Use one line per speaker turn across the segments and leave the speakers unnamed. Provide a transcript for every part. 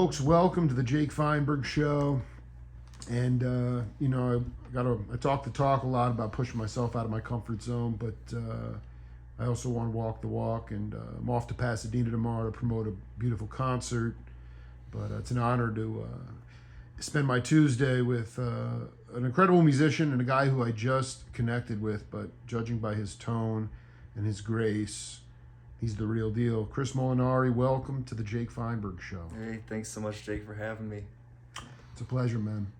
Folks, welcome to the Jake Feinberg Show. And, I talk the talk a lot about pushing myself out of my comfort zone, but I also want to walk the walk. And I'm off to Pasadena tomorrow to promote a beautiful concert. But it's an honor to spend my Tuesday with an incredible musician and a guy who I just connected with, but judging by his tone and his grace, he's the real deal. Chris Molinari, welcome to the Jake Feinberg Show.
Hey, thanks so much, Jake, for having me.
It's a pleasure, man.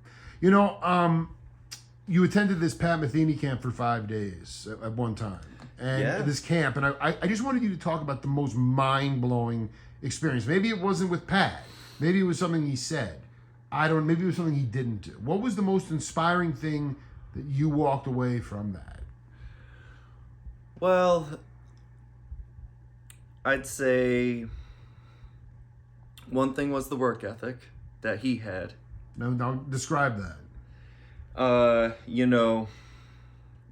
You know, you attended this Pat Metheny camp for 5 days at one time. And this camp, and I just wanted you to talk about the most mind-blowing experience. Maybe it wasn't with Pat. Maybe it was something he said. Maybe it was something he didn't do. What was the most inspiring thing that you walked away from that?
Well, I'd say one thing was the work ethic that he had.
Now describe that.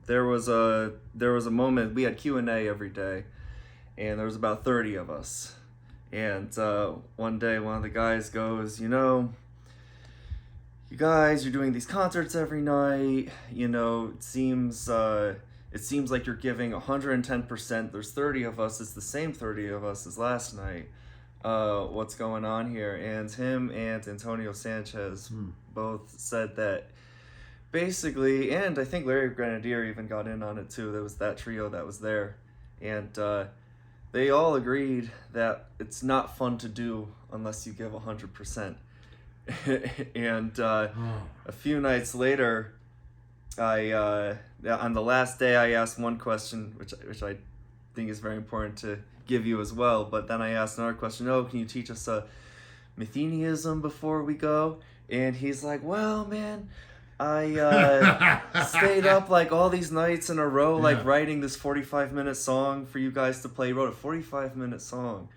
There was a moment, we had Q&A every day, and there was about 30 of us. And one day one of the guys goes, you guys, you're doing these concerts every night, it seems like you're giving 110%. There's 30 of us, it's the same 30 of us as last night. What's going on here? And him and Antonio Sanchez both said that basically, and I think Larry Grenadier even got in on it too. There was that trio that was there. And they all agreed that it's not fun to do unless you give 100%. And a few nights later, on the last day, I asked one question, which I think is very important to give you as well. But then I asked another question. Can you teach us a Methenyism before we go? And he's like, well, man, I stayed up like all these nights in a row, like writing this 45-minute song for you guys to play. He wrote a 45-minute song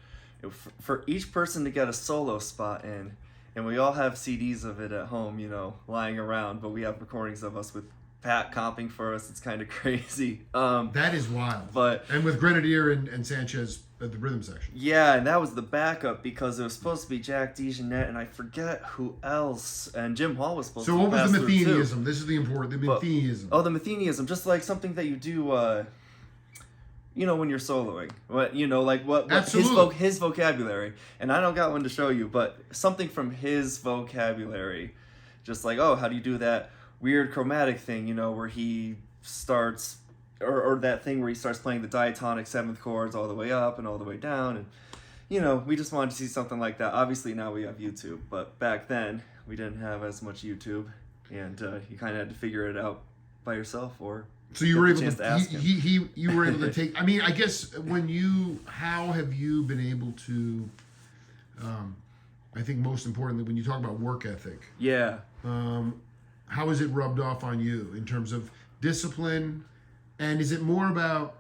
for each person to get a solo spot in. And we all have CDs of it at home, lying around. But we have recordings of us with Pat comping for us. It's kind of crazy.
That is wild. And with Grenadier and Sanchez at the rhythm section.
Yeah, and that was the backup because it was supposed to be Jack DeJohnette and I forget who else. And Jim Hall was supposed to be.
So what was the Methenyism? This is the Methenyism.
The Methenyism, just like something that you do, when you're soloing. What his vocabulary. And I don't got one to show you, but something from his vocabulary. Just like, how do you do that weird chromatic thing, where he starts, or that thing where he starts playing the diatonic seventh chords all the way up and all the way down. And, we just wanted to see something like that. Obviously now we have YouTube, but back then we didn't have as much YouTube, and you kind of had to figure it out by yourself, or
so you were able to you were able to take, I guess how have you been able to, I think most importantly, when you talk about work ethic, how is it rubbed off on you in terms of discipline? And is it more about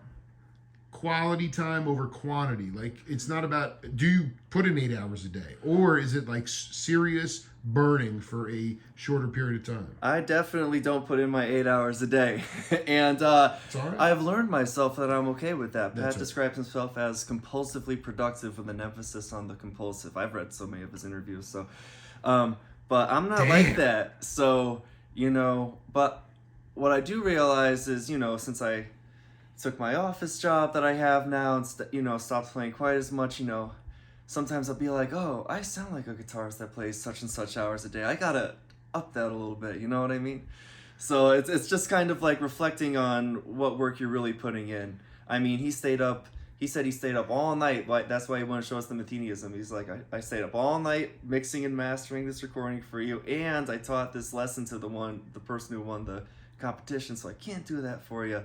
quality time over quantity? Like, it's not about, do you put in 8 hours a day? Or is it like serious burning for a shorter period of time?
I definitely don't put in my 8 hours a day. And I've learned myself that I'm okay with that. Pat describes himself as compulsively productive with an emphasis on the compulsive. I've read so many of his interviews. So, but I'm not like that. So, but what I do realize is, since I took my office job that I have now and, stopped playing quite as much, sometimes I'll be like, I sound like a guitarist that plays such and such hours a day. I gotta up that a little bit, you know what I mean? So it's just kind of like reflecting on what work you're really putting in. He said he stayed up all night. That's why he wanted to show us the Methenyism. He's like, I stayed up all night mixing and mastering this recording for you, and I taught this lesson to the person who won the competition, so I can't do that for you.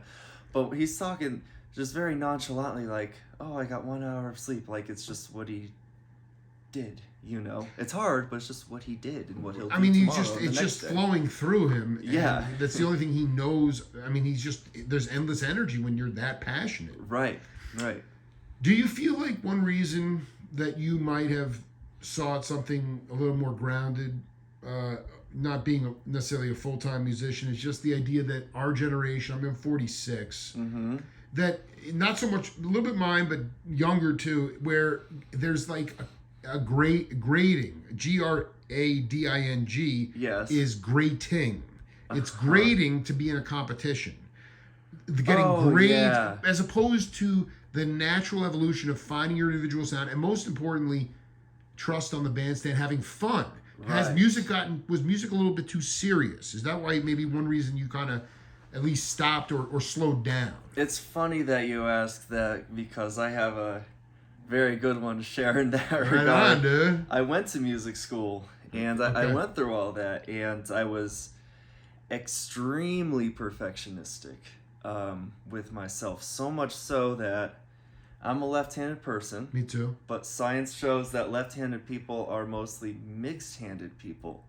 But he's talking just very nonchalantly, like, I got 1 hour of sleep. Like, it's just what he did, It's hard, but it's just what he did and what he'll do tomorrow.
It's just flowing through him.
Yeah.
That's the only thing he knows. There's endless energy when you're that passionate.
Right.
Do you feel like one reason that you might have sought something a little more grounded, not being necessarily a full-time musician, is just the idea that our generation, I'm 46, that not so much, a little bit mine, but younger too, where there's like a grading, grading,
Yes.
is grating. It's grading to be in a competition. Getting grades,
yeah.
as opposed to the natural evolution of finding your individual sound, and most importantly, trust on the bandstand, having fun. Was music a little bit too serious? Is that why maybe one reason you kind of at least stopped or slowed down?
It's funny that you ask that, because I have a very good one to share in that regard.
Right on, dude.
I went to music school, and I went through all that, and I was extremely perfectionistic with myself. So much so that I'm a left-handed person.
Me too.
But science shows that left-handed people are mostly mixed-handed people.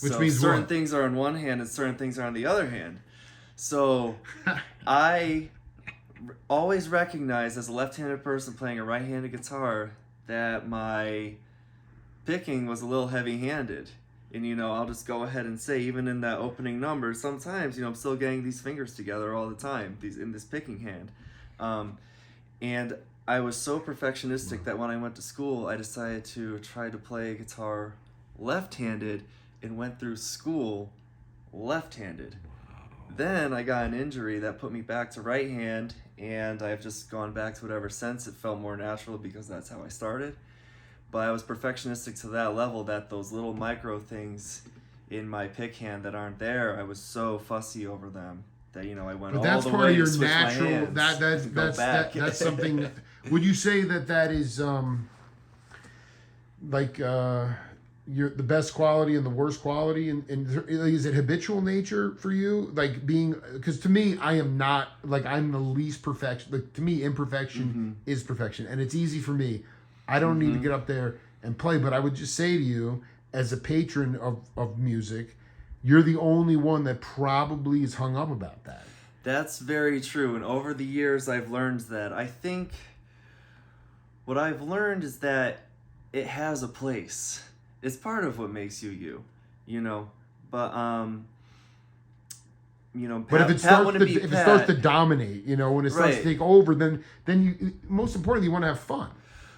Which
so
means
certain
what?
things are on one hand and certain things are on the other hand. So I always recognized, as a left-handed person playing a right-handed guitar, that my picking was a little heavy-handed. And, I'll just go ahead and say, even in that opening number, sometimes, I'm still getting these fingers together all the time, in this picking hand. And I was so perfectionistic that when I went to school, I decided to try to play guitar left-handed and went through school left-handed. Then I got an injury that put me back to right hand, and I've just gone back to it ever since. It felt more natural because that's how I started. But I was perfectionistic to that level that those little micro things in my pick hand that aren't there, I was so fussy over them that I went all the way to switch my hands.
That's something. Would you say that is the best quality and the worst quality, and is it habitual nature for you, like being, because to me I am not, like, I'm the least perfection, like, to me imperfection is perfection, and it's easy for me. I don't need to get up there and play, but I would just say to you, as a patron of music, you're the only one that probably is hung up about that.
That's very true, and over the years I've learned that. I think what I've learned is that it has a place. It's part of what makes you, But
but if it starts to dominate, when it starts to take over, then you, most importantly, you want to have fun.